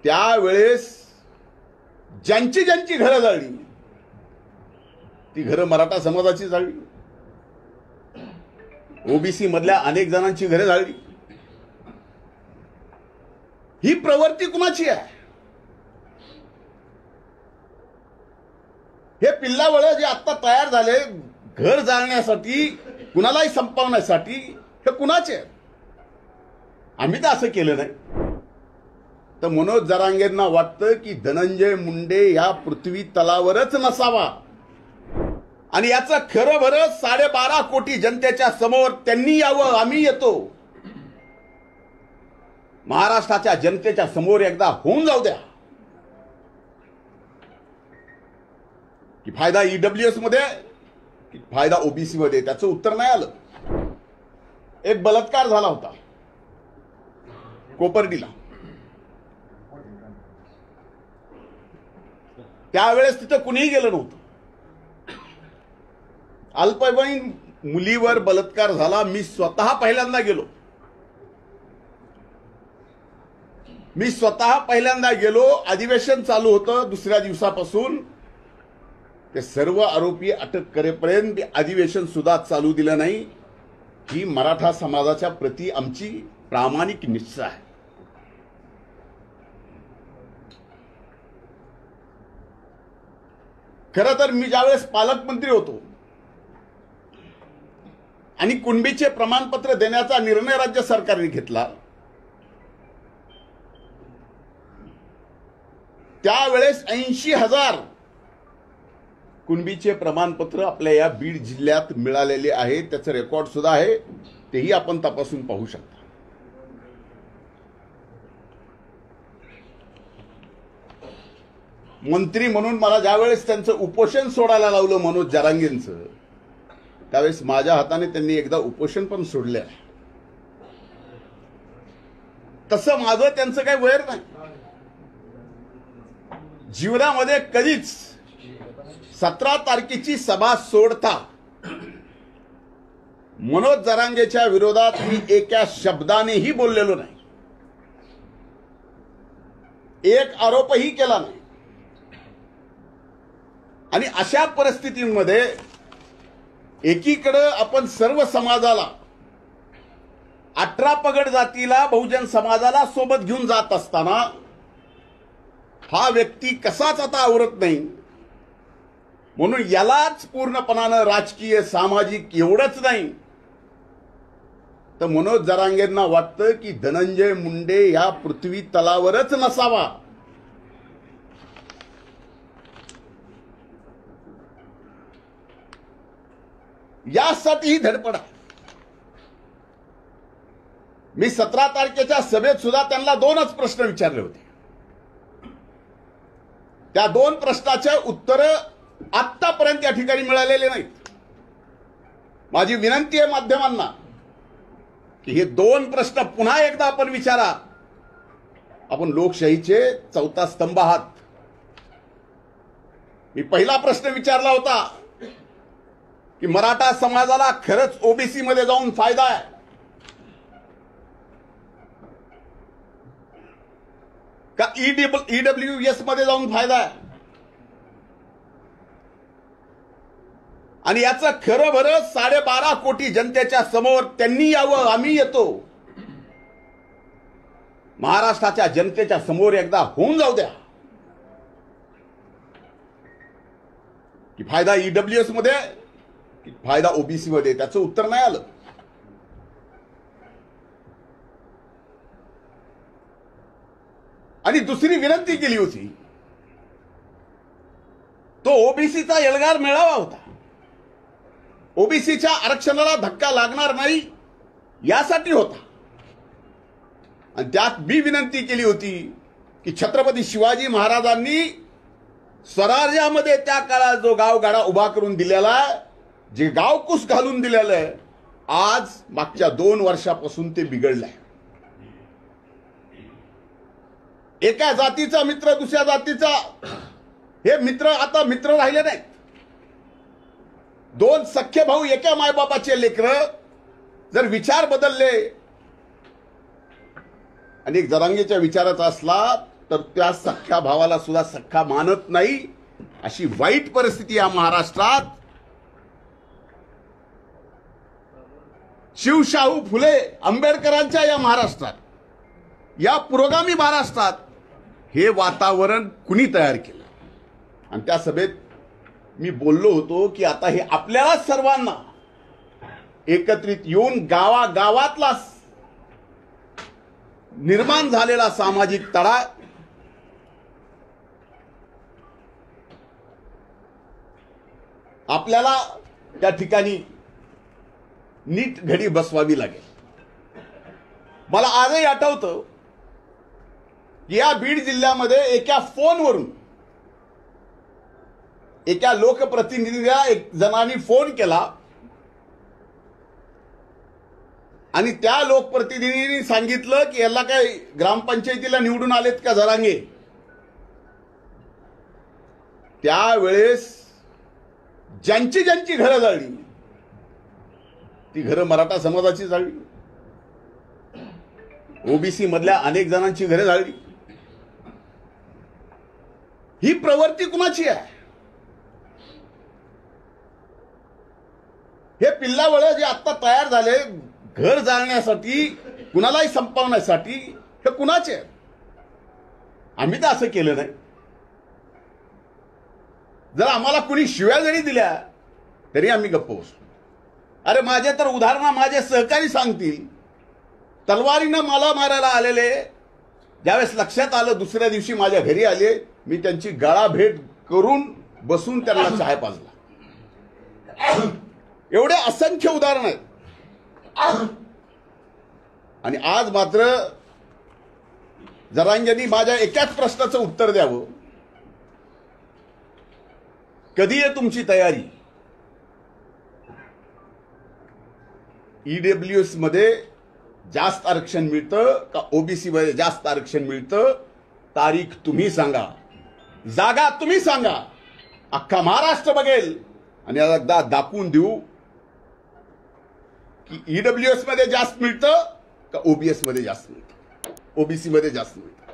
त्यावेळेस ज्यांची ज्यांची घरं जाळली ती घरं मराठा समाजाची जाळली, ओबीसी मधल्या अनेक जणांची घरं जाळली। ही प्रवृत्ती कुणाची आहे? हे पिल्लावळ जे आता तयार झाले घर जाळण्यासाठी, कुणालाही संपवण्यासाठी, हे कुणाचे आहे? आम्ही तर असं केलं नाही। तर मनोज जरांगेंना वाटतं की धनंजय मुंडे या पृथ्वी तलावरच नसावा आणि याचं खरं भरं 12.5 कोटी जनतेच्या समोर त्यांनी यावं, आम्ही येतो। महाराष्ट्राच्या जनतेच्या समोर एकदा होऊन जाऊ द्या की फायदा ईडब्ल्यूएस मध्ये की फायदा ओबीसी मध्ये, त्याचं उत्तर नाही आलं। एक बलात्कार झाला होता कोपर्डीला, त्यावेळेस तिथं कुणीही गेलं नव्हतं। अल्पवयीन मुलीवर बलात्कार झाला, मी स्वतः पहिल्यांदा गेलो। अधिवेशन चालू होतं दुसऱ्या दिवसापासून, ते सर्व आरोपी अटक करेपर्यंत अधिवेशन सुद्धा चालू दिलं नाही। ही मराठा समाजाच्या प्रती आमची प्रामाणिक निष्ठा आहे। खरं तर मी ज्यावेळेस पालकमंत्री होतो आणि कुणबीचे प्रमाणपत्र देण्याचा निर्णय राज्य सरकारने घेतला, त्यावेळेस 80,000 कुणबीचे प्रमाणपत्र आपल्या या बीड जिल्ह्यात मिळालेले आहे। त्याचं रेकॉर्ड सुद्धा आहे, तेही आपण तपासून पाहू शकता। मंत्री म्हणून मला ज्यावेळेस त्यांचं उपोषण सोडायला लावलं मनोज जरांगेंचं, त्यावेळेस माझ्या हाताने त्यांनी एकदा उपोषण पण सोडले आहे। तसं माझं त्यांचं काही वैर नाही। जीवनामध्ये कधीच 17 तारखेची सभा सोडता मनोज जरांगेच्या विरोधात मी एका शब्दानेही बोललेलो नाही, एक आरोपही केला नाही। आणि अशा परिस्थितीमध्ये एकीकडे आपण सर्व समाजाला, 18 पगड जातीला, बहुजन समाजाला सोबत घेऊन जात असताना हा व्यक्ती कसाच आता आवरत नाही, म्हणून यालाच पूर्णपणानं राजकीय, सामाजिक एवढंच नाही तर मनोज जरांगेंना वाटतं की धनंजय मुंडे या पृथ्वी तलावरच नसावा। यासाठी ही धडपड आहे। मी 17 तारखेच्या सभेत सुद्धा त्यांना 2च प्रश्न विचारले होते। त्या 2 प्रश्नाचे उत्तर आतापर्यंत या ठिकाणी मिळालेले नाहीत। माझी विनंती आहे माध्यमांना की हे 2 प्रश्न पुन्हा एकदा आपण विचारा। आपण लोकशाहीचे 4था स्तंभ आहात। मी पहिला प्रश्न विचारला होता की मराठा समाजाला खरंच ओबीसी मध्ये जाऊन फायदा आहे का ईडब्ल्यूएस मध्ये जाऊन फायदा आहे, आणि याचं खरं भरं 12.5 कोटी जनतेच्या समोर त्यांनी यावं, आम्ही येतो। महाराष्ट्राच्या जनतेच्या समोर एकदा होऊन जाऊ द्या की फायदा ईडब्ल्यूएस मध्ये की फायदा ओबीसी मध्ये, त्याचं उत्तर नाही आलं। आणि दुसरी विनंती केली होती, तो ओबीसीचा एल्गार मेळावा होता, ओबीसीच्या आरक्षणाला धक्का लागणार नाही यासाठी होता। आणि त्यात मी विनंती केली होती की छत्रपती शिवाजी महाराजांनी स्वराज्यामध्ये त्या काळात जो गावगाडा उभा करून दिलेला, जे गावकुस घालून दिलेलं आहे, आज मागच्या 2 वर्षापासून ते बिघडलंय। एका जातीचा मित्र दुसऱ्या जातीचा, हे मित्र आता मित्र राहिले नाहीत। 2 सख्खे भाऊ एका मायबापाचे लेकरं, जर विचार बदलले आणि एक जरांगेच्या विचाराचा असला तर त्या सख्ख्या भावाला सुद्धा सख्खा मानत नाही, अशी वाईट परिस्थिती या महाराष्ट्रात, शिवशाहू फुले आंबेडकरांच्या या महाराष्ट्रात, या पुरोगामी महाराष्ट्रात हे वातावरण कुणी तयार केलं? आणि त्या सभेत मी बोललो होतो की आता हे आपल्याला सर्वांना एकत्रित येऊन गावागावातला निर्माण झालेला सामाजिक तडा आपल्याला त्या ठिकाणी नीट घडी बसवावी लागेल. मला आजही आठवतं की या बीड जिल्ह्यामध्ये एका फोनवरून एका लोकप्रतिनिधीला एक जणांनी फोन केला आणि त्या लोकप्रतिनिधींनी सांगितलं की याला काय ग्रामपंचायतीला निवडून आलेत का जरांगे. त्यावेळेस ज्यांची ज्यांची घरं जाळली ती घरं मराठा समाजाची जाळली, ओबीसी मधल्या अनेक जणांची घरं जाळली. ही प्रवृत्ती कुणाची आहे? हे पिल्लावळ जे आता तयार झाले घर जाळण्यासाठी, कुणालाही संपवण्यासाठी, हे कुणाचे आहे? आम्ही तर असं केलं नाही. जर आम्हाला कुणी शिव्या जरी दिल्या तरी आम्ही गप्प बसतो. अरे माझे तर उदाहरण माझे सहकारी सांगतील, तलवारीनं मला मारायला आलेले ज्यावेळेस लक्षात आलं, दुसऱ्या दिवशी माझ्या घरी आले, मी त्यांची गळाभेट करून बसून त्यांना चहा पाजला. एवढे असंख्य उदाहरण आहेत. आणि आज मात्र जरांगेंनी माझ्या एकाच प्रश्नाचं उत्तर द्यावं, कधी आहे तुमची तयारी? ईडब्ल्यूएस मध्ये जास्त आरक्षण मिळतं का ओबीसी मध्ये जास्त आरक्षण मिळतं? तारीख तुम्ही सांगा, जागा तुम्ही सांगा, अख्खा महाराष्ट्र बघेल आणि एकदा दाखवून देऊ की ईडब्ल्यूएस मध्ये जास्त मिळतं का ओबीएस मध्ये जास्त मिळतं, ओबीसी मध्ये जास्त मिळतं.